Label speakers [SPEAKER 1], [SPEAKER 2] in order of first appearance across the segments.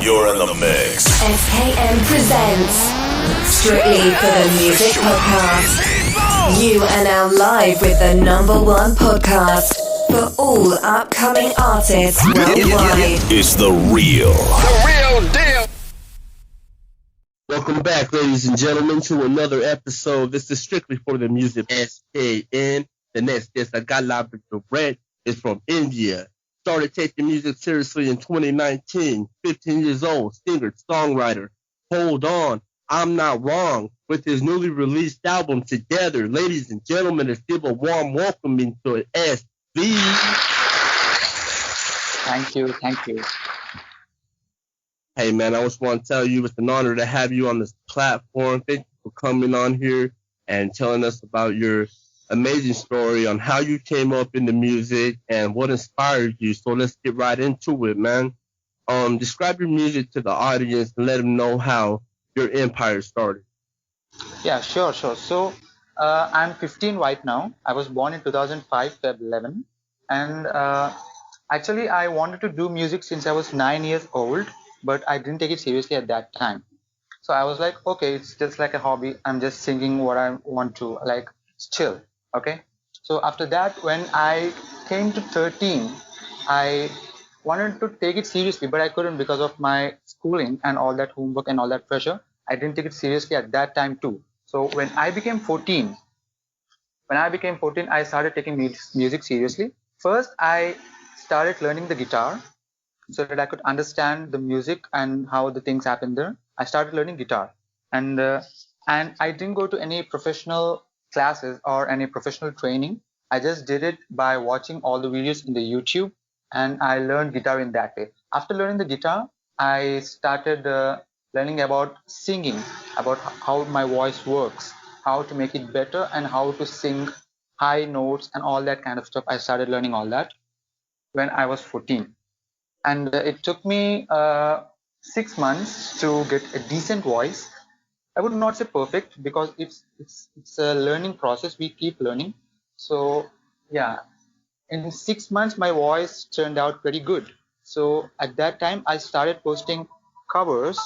[SPEAKER 1] You're in the mix.
[SPEAKER 2] SKM presents Strictly for the Music Podcast. You are now live with the #1 podcast for all upcoming artists worldwide.
[SPEAKER 1] It's the real
[SPEAKER 3] deal.
[SPEAKER 4] Welcome back, ladies and gentlemen, to another episode. This is Strictly for the Music SKN. The next guest I got live with Werent is from India. Started taking music seriously in 2019. 15 years old, singer, songwriter. Hold On, I'm Not Wrong, with his newly released album Together. Ladies and gentlemen, let's give a warm welcoming to SV.
[SPEAKER 3] Thank you.
[SPEAKER 4] Hey man, I just want to tell you it's an honor to have you on this platform. Thank you for coming on here and telling us about your amazing story on how you came up in the music and what inspired you. So let's get right into it, man. Describe your music to the audience and let them know how your empire started.
[SPEAKER 3] Yeah, sure. So, I'm 15 right now. I was born in 2005, Feb 11. And actually, I wanted to do music since I was 9 years old, but I didn't take it seriously at that time. So I was like, okay, it's just like a hobby. I'm just singing what I want to, like, chill. Okay. So after that, when I came to 13, I wanted to take it seriously, but I couldn't because of my schooling and all that homework and all that pressure. I didn't take it seriously at that time too. So when I became 14, I started taking music seriously. First, I started learning the guitar so that I could understand the music and how the things happen there. I started learning guitar, and I didn't go to any professional classes or any professional training. I just did it by watching all the videos in the YouTube, and I learned guitar in that way. After learning the guitar, I started learning about singing, about how my voice works, how to make it better, and how to sing high notes and all that kind of stuff. I started learning all that when I was 14. And it took me 6 months to get a decent voice. I would not say perfect because it's a learning process. We keep learning. So yeah, in 6 months, my voice turned out pretty good. So at that time, I started posting covers,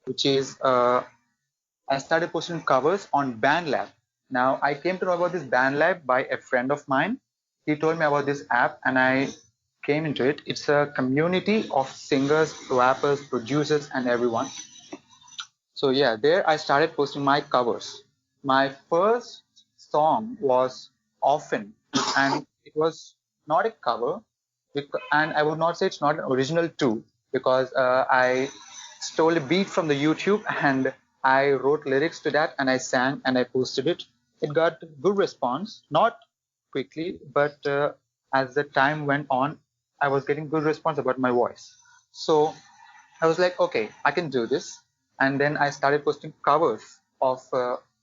[SPEAKER 3] I started posting covers on BandLab. Now I came to know about this BandLab by a friend of mine. He told me about this app, and I came into it. It's a community of singers, rappers, producers, and everyone. So yeah, there I started posting my covers. My first song was Often, and it was not a cover, and I would not say it's not an original too, because I stole a beat from the YouTube and I wrote lyrics to that, and I sang and I posted it. It got good response, not quickly, but as the time went on, I was getting good response about my voice. So I was like, okay, I can do this. And then I started posting covers of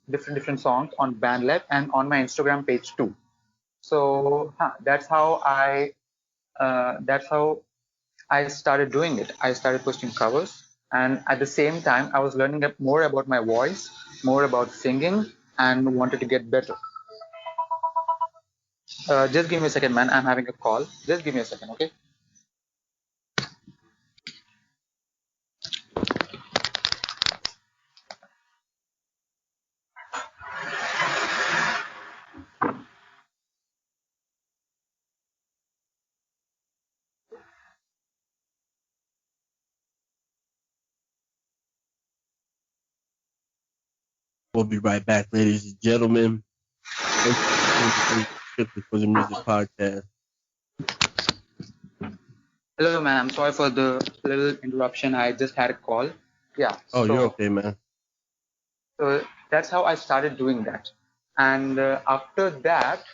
[SPEAKER 3] different songs on BandLab and on my Instagram page too. So that's how I started doing it. I started posting covers, and at the same time, I was learning more about my voice, more about singing, and wanted to get better. Just give me a second, man. I'm having a call. Just give me a second, okay?
[SPEAKER 4] We'll be right back, ladies and gentlemen. Strictly for the Music Podcast.
[SPEAKER 3] Hello, man. I'm sorry for the little interruption. I just had a call. Yeah.
[SPEAKER 4] Oh, you're okay, man.
[SPEAKER 3] So that's how I started doing that. And after that,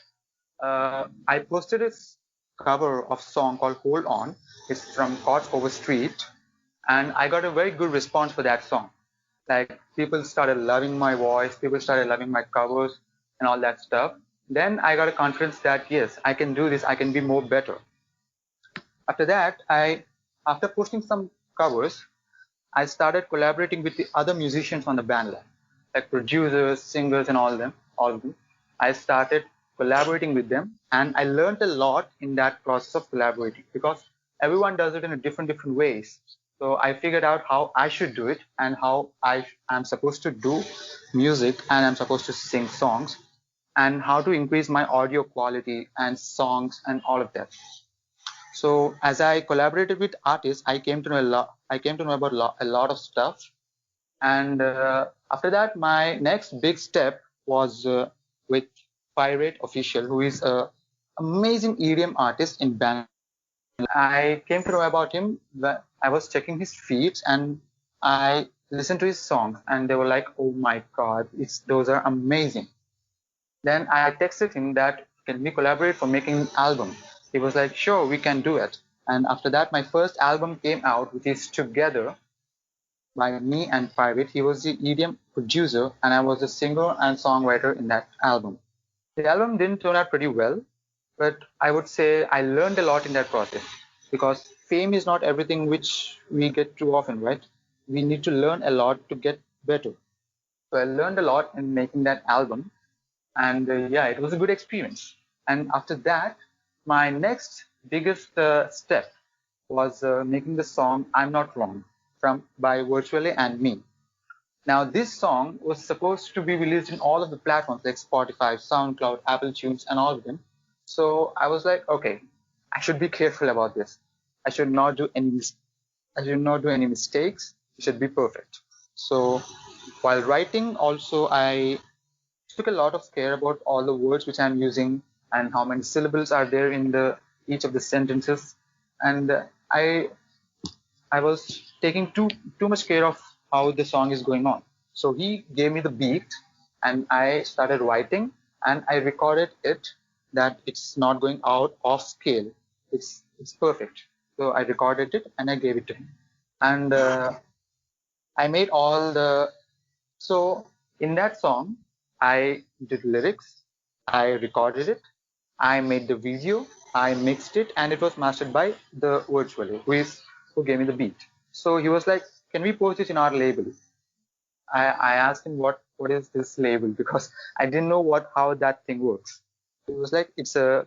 [SPEAKER 3] I posted a cover of song called Hold On. It's from Chords Over Street. And I got a very good response for that song. Like, people started loving my voice, people started loving my covers and all that stuff. Then I got a confidence that, yes, I can do this, I can be more better. After that, after posting some covers, I started collaborating with the other musicians on the BandLab, like producers, singers, and all of them. I started collaborating with them, and I learned a lot in that process of collaborating, because everyone does it in a different ways. So I figured out how I should do it and how am supposed to do music and I'm supposed to sing songs and how to increase my audio quality and songs and all of that. So as I collaborated with artists, I came to know a lot. I came to know about a lot of stuff. And after that, my next big step was with Pirate Official, who is a amazing EDM artist in Bangladesh. I came to know about him when I was checking his feeds and I listened to his songs and they were like, oh my God, those are amazing. Then I texted him that can we collaborate for making an album? He was like, sure, we can do it. And after that, my first album came out, which is Together by me and Pirate. He was the EDM producer and I was the singer and songwriter in that album. The album didn't turn out pretty well, but I would say I learned a lot in that process because fame is not everything which we get too often, right? We need to learn a lot to get better. So I learned a lot in making that album, and yeah, it was a good experience. And after that, my next biggest step was making the song "I'm Not Wrong" from by Virtually and me. Now, this song was supposed to be released in all of the platforms like Spotify, SoundCloud, Apple Tunes, and all of them. So I was like, okay, I should be careful about this. I should not do any I should not do any mistakes. It should be perfect. So while writing, also I took a lot of care about all the words which I'm using and how many syllables are there in the each of the sentences. And I I was taking too much care of how the song is going on. So he gave me the beat and I started writing and I recorded it that it's not going out off scale. It's perfect. So I recorded it and I gave it to him. And I made all the so in that song I did lyrics, I recorded it, I made the video, I mixed it, and it was mastered by the virtually, who gave me the beat. So he was like, "Can we post this in our label?" I asked him what is this label because I didn't know how that thing works. He was like, it's a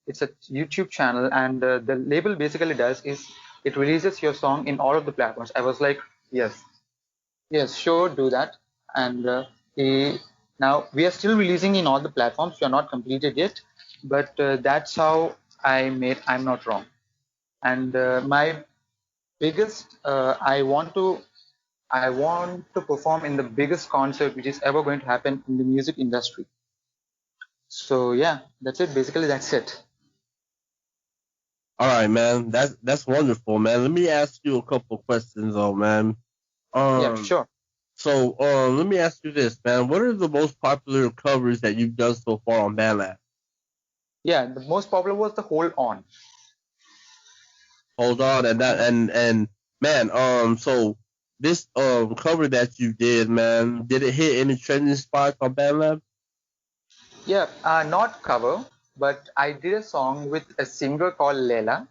[SPEAKER 3] YouTube channel, and the label basically does is it releases your song in all of the platforms. I was like, yes, yes, sure, do that. And he, now we are still releasing in all the platforms. We are not completed yet, but that's how I made I'm Not Wrong. And my biggest, I want to perform in the biggest concert which is ever going to happen in the music industry. So yeah, that's it. Basically, that's it.
[SPEAKER 4] All right, man. That's wonderful, man. Let me ask you a couple questions, though, man.
[SPEAKER 3] Yeah,
[SPEAKER 4] Um,
[SPEAKER 3] sure.
[SPEAKER 4] so let me ask you this, man. What are the most popular covers that you've done so far on BandLab?
[SPEAKER 3] Yeah, the most popular was the Hold On.
[SPEAKER 4] Hold on, and man, so this cover that you did, man, did it hit any trending spots on BandLab?
[SPEAKER 3] Yeah, not cover, but I did a song with a singer called Leila.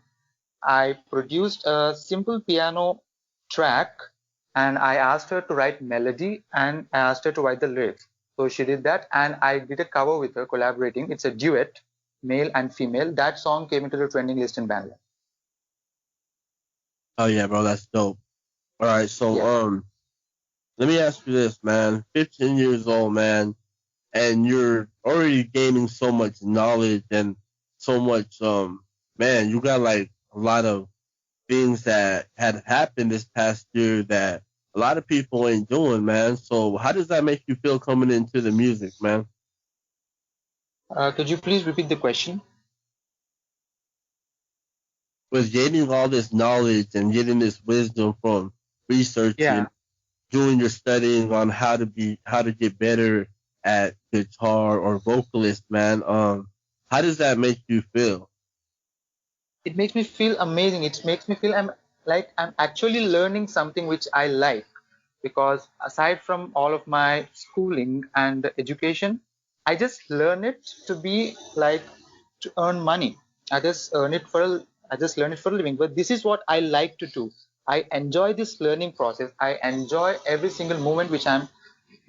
[SPEAKER 3] I produced a simple piano track and I asked her to write melody and I asked her to write the lyrics. So she did that and I did a cover with her collaborating. It's a duet, male and female. That song came into the trending list in BandLab.
[SPEAKER 4] Oh yeah, bro, that's dope. All right, so
[SPEAKER 3] Yeah.
[SPEAKER 4] let me ask you this, man. 15 years old, man, and you're already gaining so much knowledge and so much man, you got like a lot of things that had happened this past year that a lot of people ain't doing, man. So how does that make you feel coming into the music, man?
[SPEAKER 3] Could you please repeat the question?
[SPEAKER 4] With gaining all this knowledge and getting this wisdom from researching,
[SPEAKER 3] Yeah.
[SPEAKER 4] doing your studying on how to get better at guitar or vocalist, man. How does that make you feel?
[SPEAKER 3] It makes me feel amazing. It makes me feel I'm actually learning something which I like because aside from all of my schooling and education, I just learn it to be like to earn money. I just learn it for a living. But this is what I like to do. I enjoy this learning process. I enjoy every single moment which I'm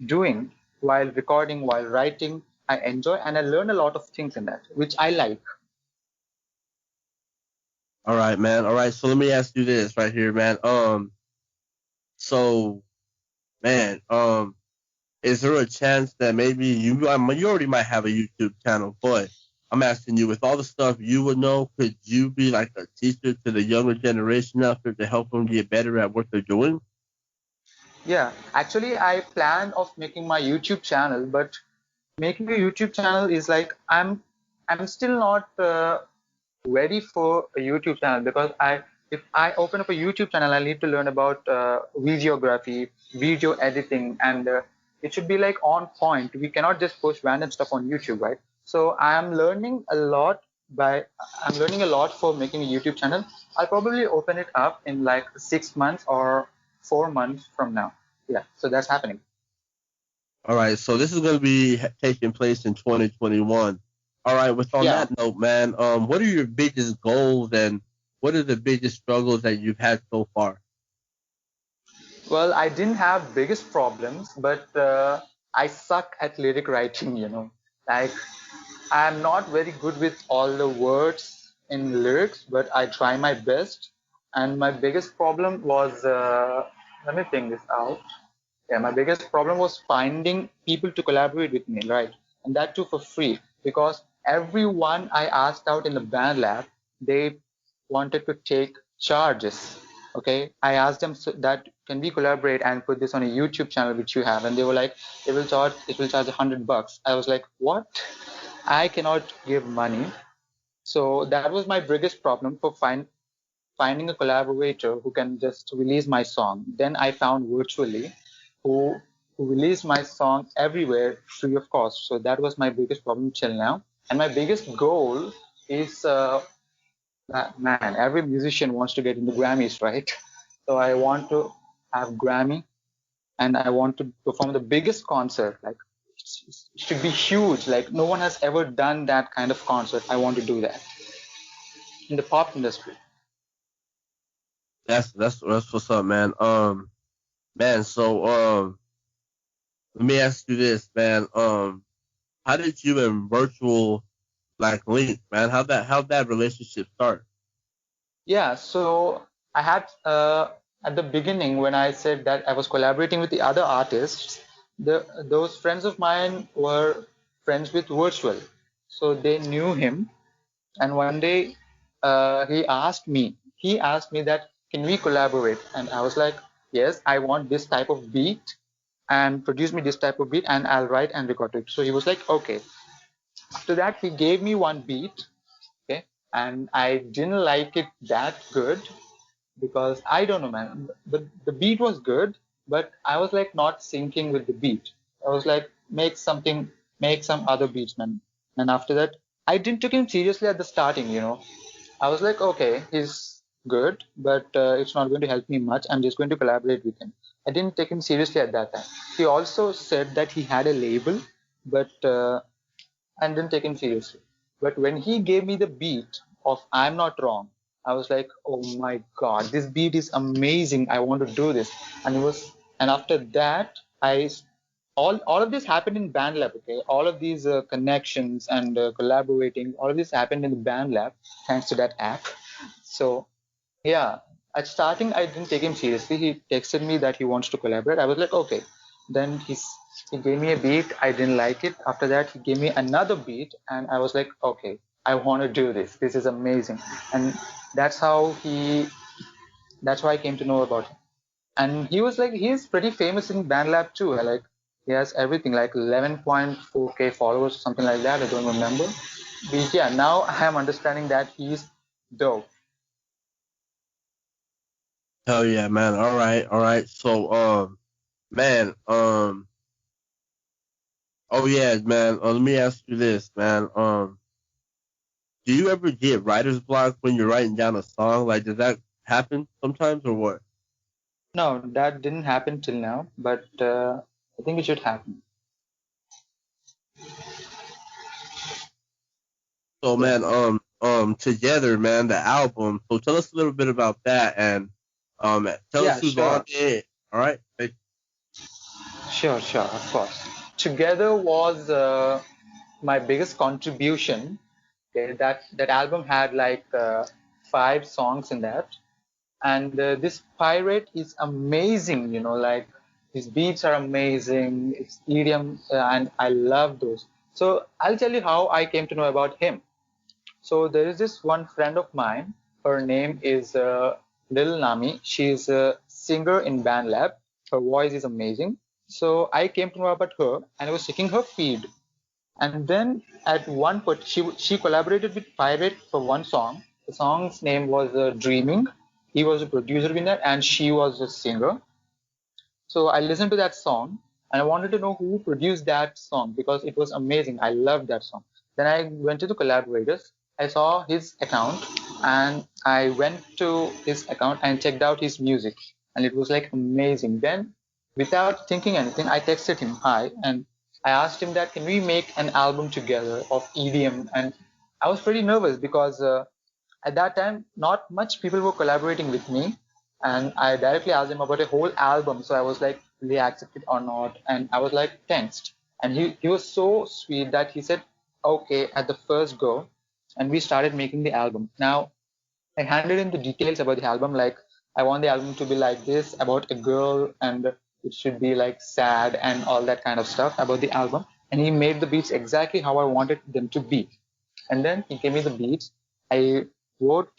[SPEAKER 3] doing while recording, while writing. I enjoy and I learn a lot of things in that, which I like.
[SPEAKER 4] All right, man. All right. So let me ask you this right here, man. So, man, is there a chance that maybe you already might have a YouTube channel, but I'm asking you, with all the stuff you would know, could you be like a teacher to the younger generation out there to help them get better at what they're doing?
[SPEAKER 3] Yeah, actually, I plan of making my YouTube channel, but making a YouTube channel is like I'm still not ready for a YouTube channel because if I open up a YouTube channel, I need to learn about videography, video editing, and it should be like on point. We cannot just post random stuff on YouTube, right? So I'm learning a lot for making a YouTube channel. I'll probably open it up in like 6 months or 4 months from now. Yeah, so that's happening.
[SPEAKER 4] All right, so this is going to be taking place in 2021. All right, with on
[SPEAKER 3] Yeah.
[SPEAKER 4] that note, man, what are your biggest goals and what are the biggest struggles that you've had so far?
[SPEAKER 3] Well, I didn't have biggest problems, but I suck at lyric writing, Like, I'm not very good with all the words in lyrics, but I try my best. And my biggest problem was, let me think this out. Yeah, my biggest problem was finding people to collaborate with me, right? And that too for free, because everyone I asked out in the band lab, they wanted to take charges. Okay, I asked them that can we collaborate and put this on a YouTube channel which you have, and they were like, it will charge $100. I was like, what? I cannot give money. So that was my biggest problem for finding a collaborator who can just release my song. Then I found virtually who released my song everywhere free of cost. So that was my biggest problem till now. And my biggest goal is, man, every musician wants to get into Grammys, right? So I want to have Grammy and I want to perform the biggest concert. Like it should be huge. Like no one has ever done that kind of concert. I want to do that in the pop industry.
[SPEAKER 4] That's what's up, man. Man, so let me ask you this, man. How did you and virtual like link, man? How'd that relationship start?
[SPEAKER 3] Yeah, so I had at the beginning when I said that I was collaborating with the other artists, those friends of mine were friends with Virtual, so they knew him. And one day he asked me that can we collaborate? And I was like, yes, I want this type of beat and produce me this type of beat and I'll write and record it. So he was like, okay. After that, he gave me one beat, okay, and I didn't like it that good because I don't know, man. The beat was good, but I was like not syncing with the beat. I was like, make some other beats, man. And after that, I didn't take him seriously at the starting. I was like, okay, he's good, but it's not going to help me much. I'm just going to collaborate with him. I didn't take him seriously at that time. He also said that he had a label, but and didn't take him seriously. But when he gave me the beat of I'm Not Wrong, I was like, oh my God, this beat is amazing. I want to do this. And after that, all of this happened in BandLab, okay? All of these connections and collaborating, all of this happened in the BandLab, thanks to that app. So yeah, at starting I didn't take him seriously. He texted me that he wants to collaborate. I was like, okay. Then he gave me a beat. I didn't like it. After that, he gave me another beat, and I was like, okay, I want to do this. This is amazing. And that's how he. That's how I came to know about him. And he was like, he's pretty famous in BandLab too. Like he has everything, like 11.4K followers, something like that. I don't remember. But yeah, now I am understanding that he's dope.
[SPEAKER 4] Hell yeah, man. All right, all right. So man, oh yeah, man. Let me ask you this, man. Do you ever get writer's block when you're writing down a song? Like, does that happen sometimes or what?
[SPEAKER 3] No, that didn't happen till now, but I think it should happen.
[SPEAKER 4] So,
[SPEAKER 3] Yeah.
[SPEAKER 4] man, together, man, the album. So, tell us a little bit about that, and tell us
[SPEAKER 3] Yeah,
[SPEAKER 4] who's on
[SPEAKER 3] sure.
[SPEAKER 4] it. All right.
[SPEAKER 3] Sure, sure, of course. Together was my biggest contribution. Okay, that album had like 5 songs in that. And this pirate is amazing, like his beats are amazing, it's EDM, and I love those. So I'll tell you how I came to know about him. So there is this one friend of mine, her name is Lil Nami. She's a singer in BandLab. Her voice is amazing. So I came to know about her and I was checking her feed. And then at one point, she collaborated with Pirate for one song. The song's name was Dreaming. He was a producer in that, and she was a singer. So I listened to that song, and I wanted to know who produced that song because it was amazing. I loved that song. Then I went to the collaborators. I saw his account, and I went to his account and checked out his music, and it was like amazing. Then, without thinking anything, I texted him hi, and I asked him that can we make an album together of EDM, and I was pretty nervous because at that time not much people were collaborating with me, and I directly asked him about a whole album. So I was like, will he accept it or not? And I was like tensed. And he was so sweet that he said okay at the first go, and we started making the album. Now I handed in the details about the album, like I want the album to be like this, about a girl, and it should be like sad and all that kind of stuff about the album. And he made the beats exactly how I wanted them to be. And then he gave me the beats. I wrote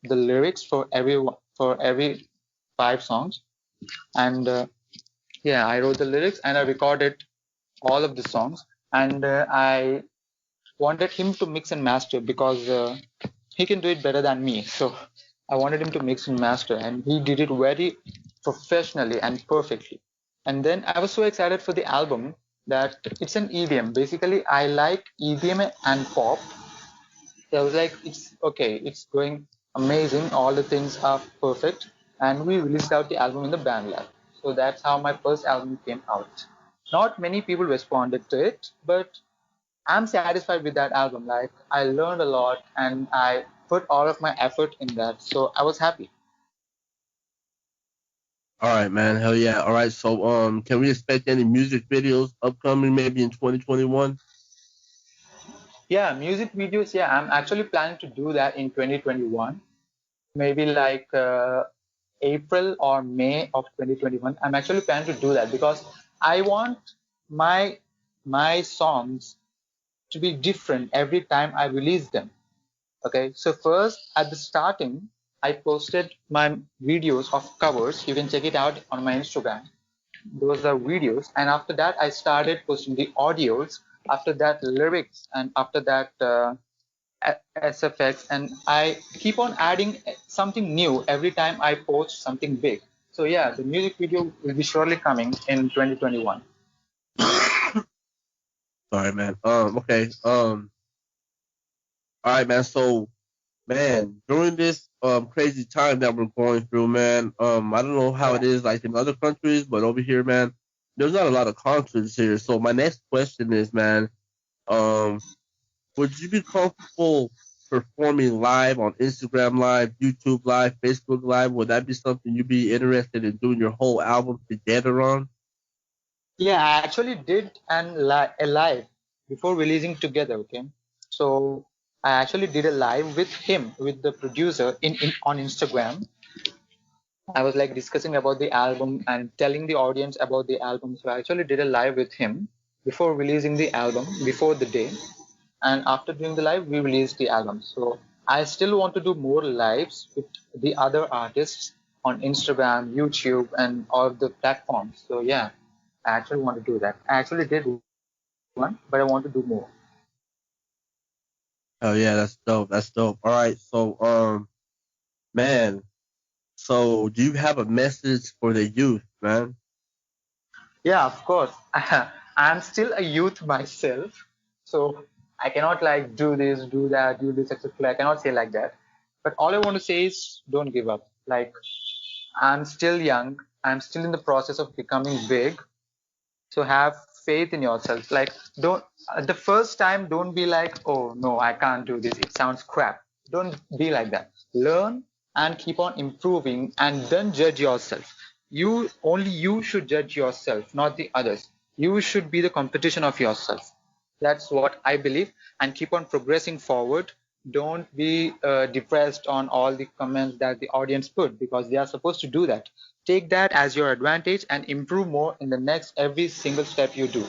[SPEAKER 3] the lyrics for every 5 songs, and yeah, I wrote the lyrics and I recorded all of the songs. And I wanted him to mix and master because he can do it better than me. So I wanted him to mix and master, and he did it very professionally and perfectly. And then I was so excited for the album that it's an EDM. Basically, I like EDM and pop. So I was like, it's okay, it's going amazing. All the things are perfect. And we released out the album in the BandLab. So that's how my first album came out. Not many people responded to it, but I'm satisfied with that album. Like I learned a lot and I put all of my effort in that. So I was happy.
[SPEAKER 4] All right, man. Hell yeah. All right. So, can we expect any music videos upcoming maybe in 2021?
[SPEAKER 3] Yeah, music videos. Yeah, I'm actually planning to do that in 2021. Maybe like April or May of 2021. I'm actually planning to do that because I want my songs to be different every time I release them. Okay, so first at the starting, I posted my videos of covers. You can check it out on my Instagram. Those are videos, and after that, I started posting the audios. After that, lyrics, and after that, SFX, and I keep on adding something new every time I post something big. So yeah, the music video will be surely coming in 2021.
[SPEAKER 4] Sorry, man. Okay. All right, man. So, man, during this crazy time that we're going through, man, I don't know how it is like in other countries, but over here, man, there's not a lot of concerts here. So my next question is, man, um, would you be comfortable performing live on Instagram Live, YouTube Live, Facebook Live? Would that be something you'd be interested in doing your whole album together on?
[SPEAKER 3] Yeah, I actually did a live before releasing together. Okay, so I actually did a live with him, with the producer in on Instagram. I was like discussing about the album and telling the audience about the album. So I actually did a live with him before releasing the album, before the day. And after doing the live, we released the album. So I still want to do more lives with the other artists on Instagram, YouTube, and all of the platforms. So yeah, I actually want to do that. I actually did one, but I want to do more.
[SPEAKER 4] Oh yeah, that's dope. That's dope. All right, so man, so do you have a message for the youth, man?
[SPEAKER 3] Yeah, of course. I'm still a youth myself, so I cannot like do this, etc. I cannot say like that. But all I want to say is don't give up. Like I'm still young. I'm still in the process of becoming big. So have faith in yourself. Like don't the first time don't be like, oh no, I can't do this. It sounds crap. Don't be like that. Learn and keep on improving and then judge yourself. You should judge yourself, not the others. You should be the competition of yourself. That's what I believe, and keep on progressing forward. don't be depressed on all the comments that the audience put, because they are supposed to do that. Take that as your advantage and improve more in the next every single step you do.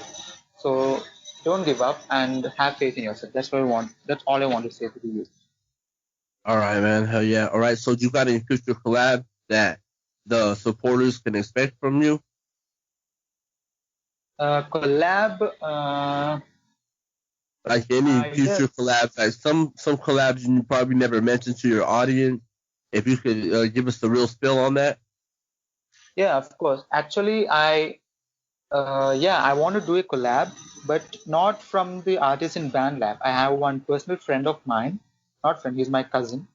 [SPEAKER 3] So don't give up and have faith in yourself. That's what I want. That's all I want to say to the youth.
[SPEAKER 4] All right, man. Hell yeah. All right. So you got any future collab that the supporters can expect from you?
[SPEAKER 3] Collab.
[SPEAKER 4] Like any future
[SPEAKER 3] Yes.
[SPEAKER 4] collabs, like some collabs you probably never mentioned to your audience. If you could give us the real spill on that.
[SPEAKER 3] Yeah, of course. Actually, I want to do a collab, but not from the artist in BandLab. I have one personal friend of mine, not friend, he's my cousin.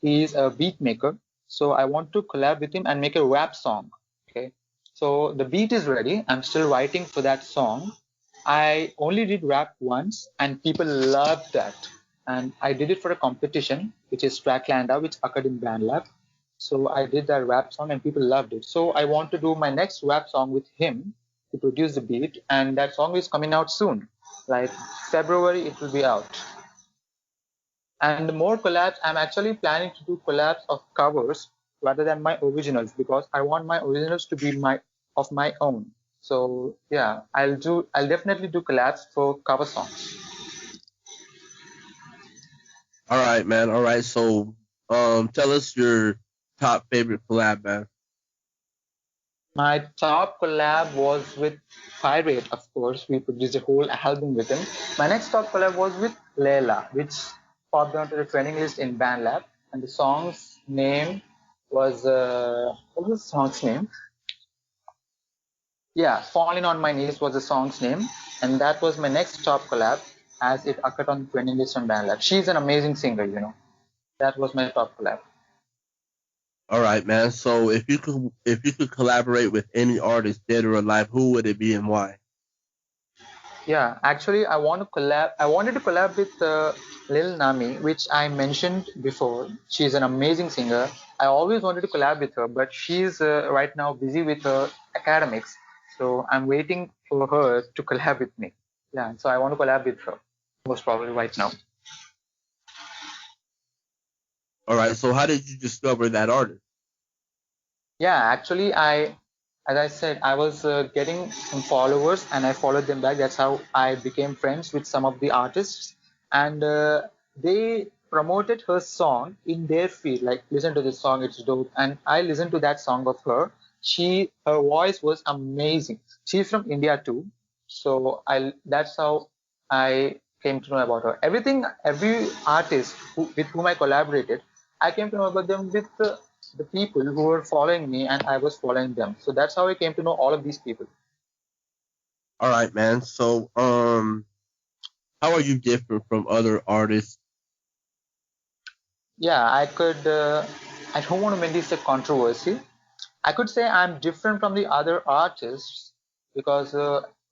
[SPEAKER 3] He's a beat maker. So I want to collab with him and make a rap song. Okay. So the beat is ready. I'm still writing for that song. I only did rap once and people loved that. And I did it for a competition, which is Tracklanda, which occurred in BandLab. So I did that rap song and people loved it. So I want to do my next rap song with him to produce the beat, and that song is coming out soon. Like February, it will be out. And more collabs, I'm actually planning to do collabs of covers rather than my originals, because I want my originals to be my own. So yeah, I'll definitely do collabs for cover songs.
[SPEAKER 4] All right, man. All right. So, tell us your top favorite collab, man.
[SPEAKER 3] My top collab was with Pirate, of course. We produced a whole album with him. My next top collab was with Leila, which popped onto the trending list in BandLab. And the song's name was, what was the song's name? Yeah, Falling on My Knees was the song's name. And that was my next top collab as it occurred on the trending list on BandLab. She's an amazing singer. That was my top collab.
[SPEAKER 4] All right, man. So if you could collaborate with any artist, dead or alive, who would it be and why?
[SPEAKER 3] Yeah, actually, I want to collab. I wanted to collab with Lil Nami, which I mentioned before. She's an amazing singer. I always wanted to collab with her, but she's right now busy with her academics. So I'm waiting for her to collab with me. Yeah, so I want to collab with her, most probably right now.
[SPEAKER 4] All right. So how did you discover that artist?
[SPEAKER 3] Yeah, actually, as I said, I was getting some followers and I followed them back. That's how I became friends with some of the artists. And they promoted her song in their feed, like, listen to this song, it's dope. And I listened to that song of her. Her voice was amazing. She's from India too. So that's how I came to know about her. Every artist with whom I collaborated, I came to know about them with the people who were following me and I was following them. So that's how I came to know all of these people.
[SPEAKER 4] All right, man. So how are you different from other artists?
[SPEAKER 3] Yeah, I don't want to make this a controversy. I could say I'm different from the other artists because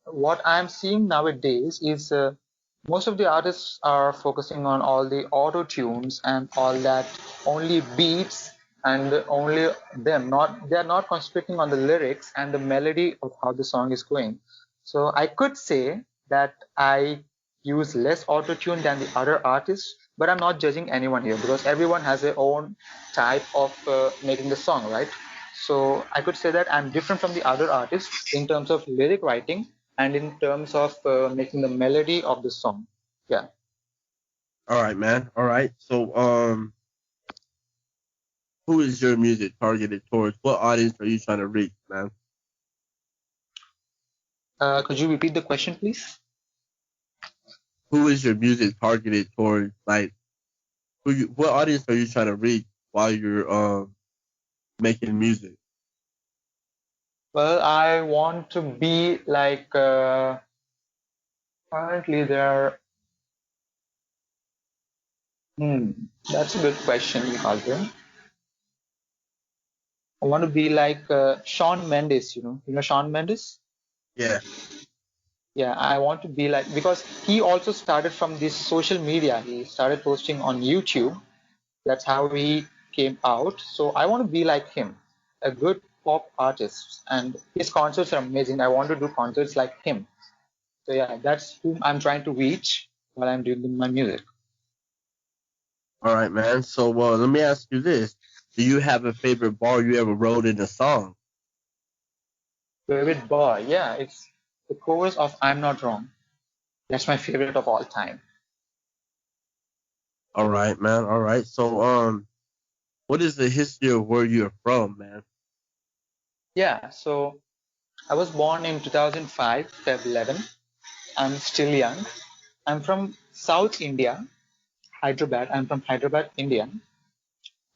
[SPEAKER 3] what I'm seeing nowadays is most of the artists are focusing on all the auto tunes and all that, only beats and only them. Not They're not concentrating on the lyrics and the melody of how the song is going. So I could say that I use less auto tune than the other artists, but I'm not judging anyone here because everyone has their own type of making the song, right? So I could say that I'm different from the other artists in terms of lyric writing and in terms of making the melody of the song. Yeah.
[SPEAKER 4] All right, man. All right. So who is your music targeted towards? What audience are you trying to reach, man?
[SPEAKER 3] Could you repeat the question, please?
[SPEAKER 4] Who is your music targeted towards? Like, what audience are you trying to reach while you're making music?
[SPEAKER 3] Well, I want to be like currently there. Hmm, that's a good question, Husband. I want to be like Shawn Mendes. You know Shawn Mendes.
[SPEAKER 4] Yeah.
[SPEAKER 3] Yeah, I want to be like, because he also started from this social media. He started posting on YouTube. That's how he came out. So I want to be like him, a good pop artist. And his concerts are amazing. I want to do concerts like him. So yeah, that's whom I'm trying to reach while I'm doing my music.
[SPEAKER 4] All right, man. So, let me ask you this: do you have a favorite bar you ever wrote in a song?
[SPEAKER 3] Favorite bar? Yeah, it's the chorus of "I'm Not Wrong." That's my favorite of all time.
[SPEAKER 4] All right, man. All right. So, what is the history of where you're from, man?
[SPEAKER 3] Yeah, so I was born in 2005, Feb 11. I'm still young. I'm from South India, Hyderabad. I'm from Hyderabad, India.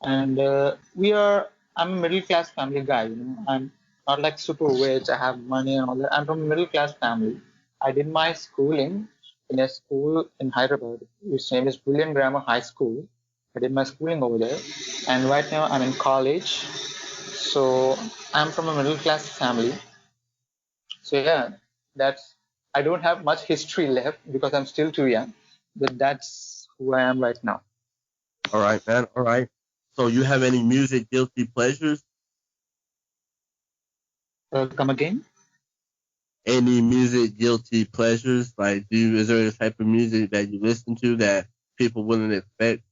[SPEAKER 3] And I'm a middle class family guy. I'm not like super rich. I have money and all that. I'm from a middle class family. I did my schooling in a school in Hyderabad, which name is Brilliant Grammar High School. I did my schooling over there, and right now I'm in college. So I'm from a middle class family. So yeah, that's I don't have much history left because I'm still too young, but that's who I am right now.
[SPEAKER 4] All right, man. All right. So, you have any music guilty pleasures?
[SPEAKER 3] Come again?
[SPEAKER 4] Any music guilty pleasures? Like, is there a type of music that you listen to that people wouldn't expect?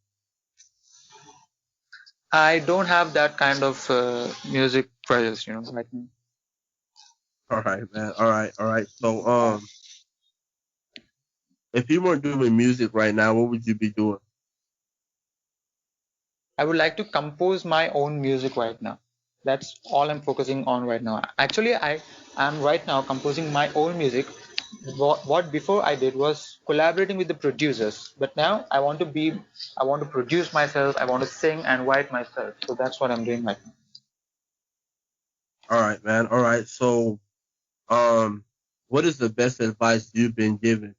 [SPEAKER 3] I don't have that kind of music pressures, right now.
[SPEAKER 4] All right, man. All right, all right. So, if you weren't doing music right now, what would you be doing?
[SPEAKER 3] I would like to compose my own music right now. That's all I'm focusing on right now. Actually, I am right now composing my own music. What before I did was collaborating with the producers, but now I want to produce myself, I want to sing and write myself. So that's what I'm doing right now.
[SPEAKER 4] All right, man. All right. So, um, what is the best advice you've been given?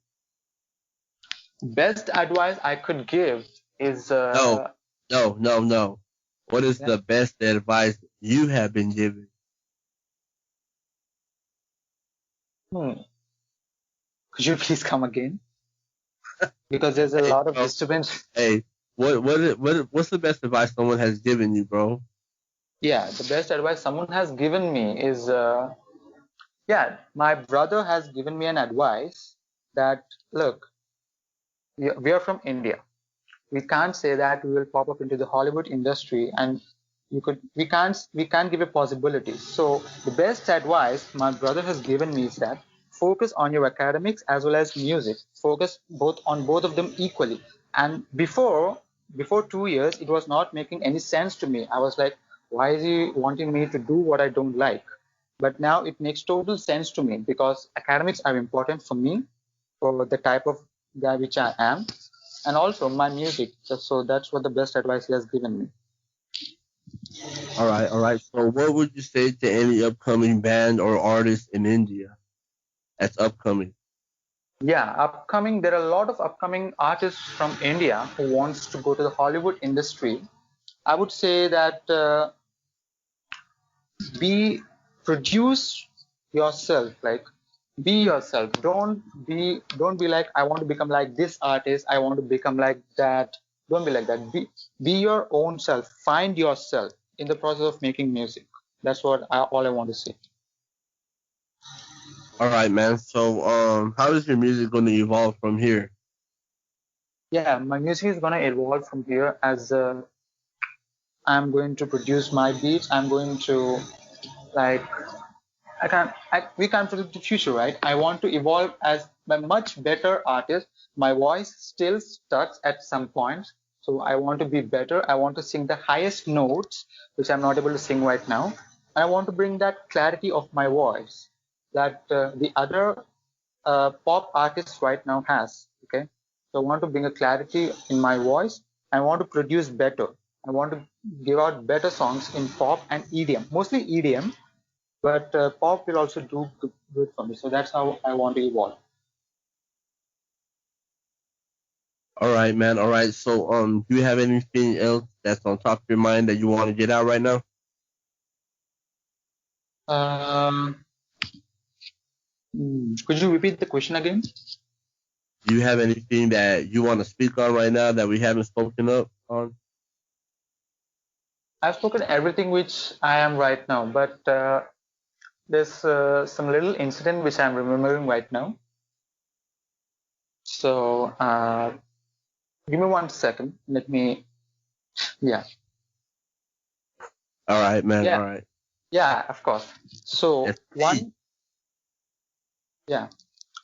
[SPEAKER 3] Best advice I could give is
[SPEAKER 4] No, no, no, no. What is
[SPEAKER 3] yeah.
[SPEAKER 4] the best advice you have been given?
[SPEAKER 3] Hmm. Could you please come again? Because there's a
[SPEAKER 4] Hey,
[SPEAKER 3] lot of
[SPEAKER 4] bro.
[SPEAKER 3] disturbance.
[SPEAKER 4] Hey, what's the best advice someone has given you, bro?
[SPEAKER 3] Yeah, the best advice someone has given me is yeah, my brother has given me an advice that look, we are from India. We can't say that we will pop up into the Hollywood industry and we can't give a possibility. So the best advice my brother has given me is that focus on your academics as well as music. Focus both of them equally. And before 2 years, it was not making any sense to me. I was like, why is he wanting me to do what I don't like? But now it makes total sense to me because academics are important for me, for the type of guy which I am, and also my music. So that's what the best advice he has given me.
[SPEAKER 4] All right, all right. So, what would you say to any upcoming band or artist in India that's upcoming?
[SPEAKER 3] Yeah, upcoming. There are a lot of upcoming artists from India who wants to go to the Hollywood industry. I would say that be produce yourself, like be yourself. Don't be like I want to become like this artist, I want to become like that. Don't be like that. Be your own self. Find yourself in the process of making music. That's all I want to say.
[SPEAKER 4] All right, man. So, how is your music going to evolve from here?
[SPEAKER 3] Yeah, my music is gonna evolve from here as I'm going to produce my beats. I'm going to like we can't predict the future, right? I want to evolve as a much better artist. My voice still stuck at some point, so I want to be better. I want to sing the highest notes, which I'm not able to sing right now. I want to bring that clarity of my voice that the other pop artists right now has. Okay, so I want to bring a clarity in my voice. I want to produce better. I want to give out better songs in pop and EDM, mostly EDM, but pop will also do good for me. So that's how I want to evolve.
[SPEAKER 4] All right, man. All right. So, do you have anything else that's on top of your mind that you want to get out right now?
[SPEAKER 3] Um, could you repeat the question again?
[SPEAKER 4] Do you have anything that you want to speak on right now that we haven't spoken up on?
[SPEAKER 3] I've spoken everything which I am right now, but there's some little incident which I'm remembering right now. So Give me 1 second. Let me. Yeah.
[SPEAKER 4] All right, man.
[SPEAKER 3] Yeah.
[SPEAKER 4] All right.
[SPEAKER 3] Yeah. Of course. So
[SPEAKER 4] SP.
[SPEAKER 3] one. Yeah.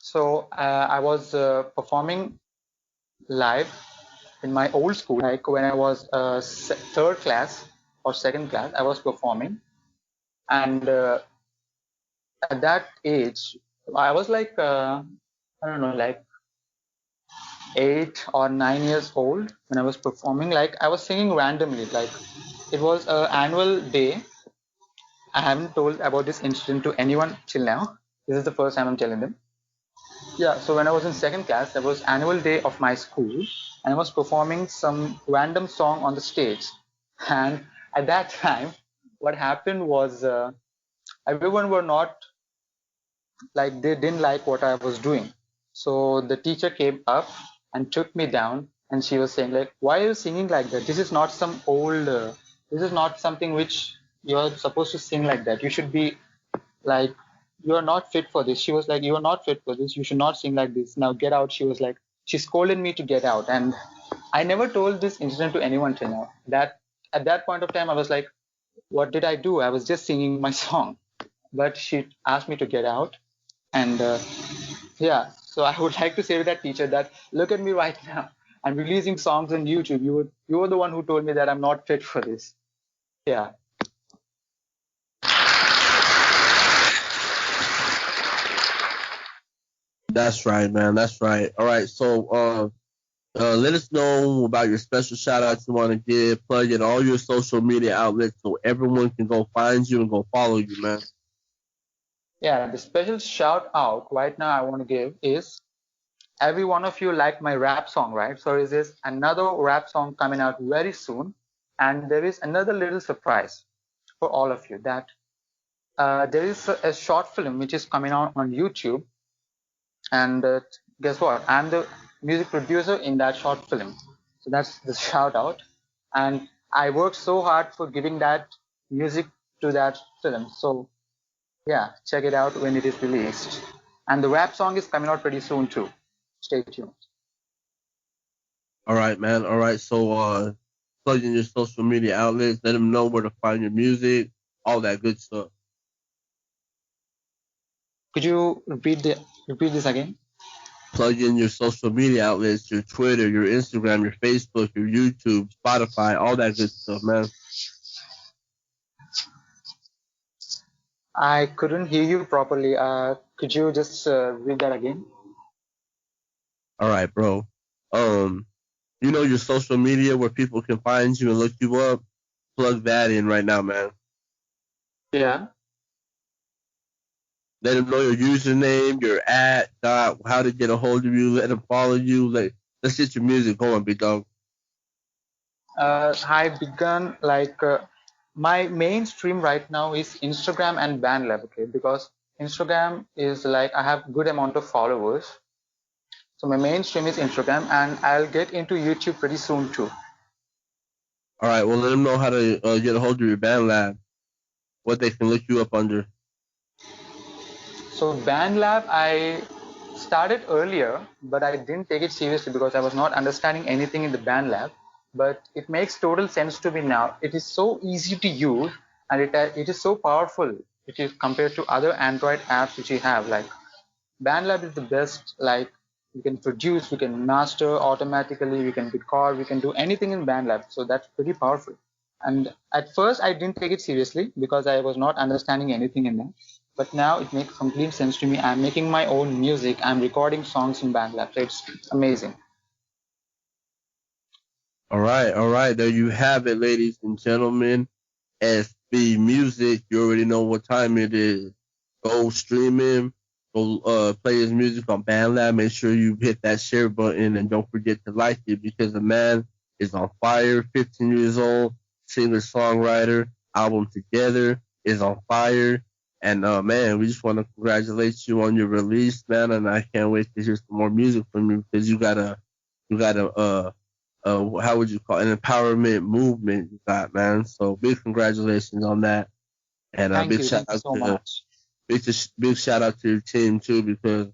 [SPEAKER 3] So I was performing live in my old school, like when I was third class or second class, I was performing, and at that age, I was like I don't know, like 8 or 9 years old when I was performing. Like I was singing randomly, like it was an annual day. I haven't told about this incident to anyone till now. This is the first time I'm telling them. Yeah, so when I was in second class, there was annual day of my school, and I was performing some random song on the stage. And at that time, what happened was everyone were not like they didn't like what I was doing. So the teacher came up and took me down, and she was saying like, "Why are you singing like that? This is not some old. This is not something which you are supposed to sing like that. You should be like, you are not fit for this." She was like, "You are not fit for this. You should not sing like this. Now get out." She was like, she scolded me to get out, and I never told this incident to anyone till now. That at that point of time, I was like, what did I do? I was just singing my song. But she asked me to get out, and yeah. So I would like to say to that teacher that look at me right now. I'm releasing songs on YouTube. You were the one who told me that I'm not fit for this. Yeah.
[SPEAKER 4] That's right, man. That's right. All right. So, let us know about your special shout outs you want to give. Plug in all your social media outlets so everyone can go find you and go follow you, man.
[SPEAKER 3] Yeah. The special shout out right now I want to give is every one of you like my rap song, right? So is this another rap song coming out very soon, and there is another little surprise for all of you that there is a short film which is coming out on YouTube, and guess what? I'm the music producer in that short film, so that's the shout out, and I worked so hard for giving that music to that film. So yeah, check it out when it is released, and the rap song is coming out pretty soon too. Stay tuned.
[SPEAKER 4] All right, man. All right. So, plug in your social media outlets. Let them know where to find your music, all that good stuff.
[SPEAKER 3] Could you repeat this again?
[SPEAKER 4] Plug in your social media outlets, your Twitter, your Instagram, your Facebook, your YouTube, Spotify, all that good stuff, man.
[SPEAKER 3] I couldn't hear you properly. Could you just read that again?
[SPEAKER 4] All right, bro. You know your social media where people can find you and look you up. Plug that in right now, man.
[SPEAKER 3] Yeah.
[SPEAKER 4] Let them know your username, your how to get a hold of you. Let them follow you. Let's get your music going, big dog.
[SPEAKER 3] I begun like my mainstream right now is Instagram and BandLab, okay? Because Instagram is like I have good amount of followers. So my mainstream is Instagram, and I'll get into YouTube pretty soon too.
[SPEAKER 4] All right, well, let them know how to get a hold of your BandLab, what they can look you up under.
[SPEAKER 3] So BandLab, I started earlier, but I didn't take it seriously because I was not understanding anything in the BandLab. But it makes total sense to me now. It is so easy to use, and it is so powerful. It is compared to other Android apps which you have. Like BandLab is the best. Like we can produce, we can master automatically, we can record, we can do anything in BandLab. So that's pretty powerful. And at first, I didn't take it seriously because I was not understanding anything in that. But now it makes complete sense to me. I'm making my own music. I'm recording songs in BandLab. So it's amazing.
[SPEAKER 4] All right, all right. There you have it, ladies and gentlemen. SB Music. You already know what time it is. Go stream him. Go play his music on BandLab. Make sure you hit that share button and don't forget to like it because the man is on fire. 15 years old, singer songwriter. Album Together is on fire. And man, we just want to congratulate you on your release, man. And I can't wait to hear some more music from you because you got a how would you call it, an empowerment movement you got, man. So big congratulations on that. And
[SPEAKER 3] Thank you. Thank you so much.
[SPEAKER 4] Big shout out to your team too because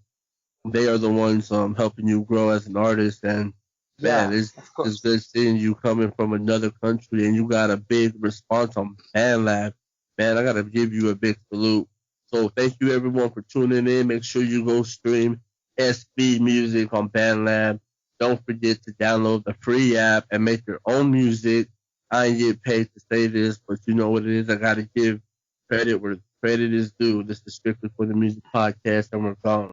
[SPEAKER 4] they are the ones helping you grow as an artist and
[SPEAKER 3] Yeah,
[SPEAKER 4] Man, it's
[SPEAKER 3] of
[SPEAKER 4] it's
[SPEAKER 3] course.
[SPEAKER 4] good seeing you coming from another country and you got a big response on BandLab. Man, I gotta give you a big salute. So thank you everyone for tuning in. Make sure you go stream SB Music on BandLab. Don't forget to download the free app and make your own music. I ain't get paid to say this, but you know what it is. I gotta give credit where credit is due. This is strictly for the music podcast, and we're gone.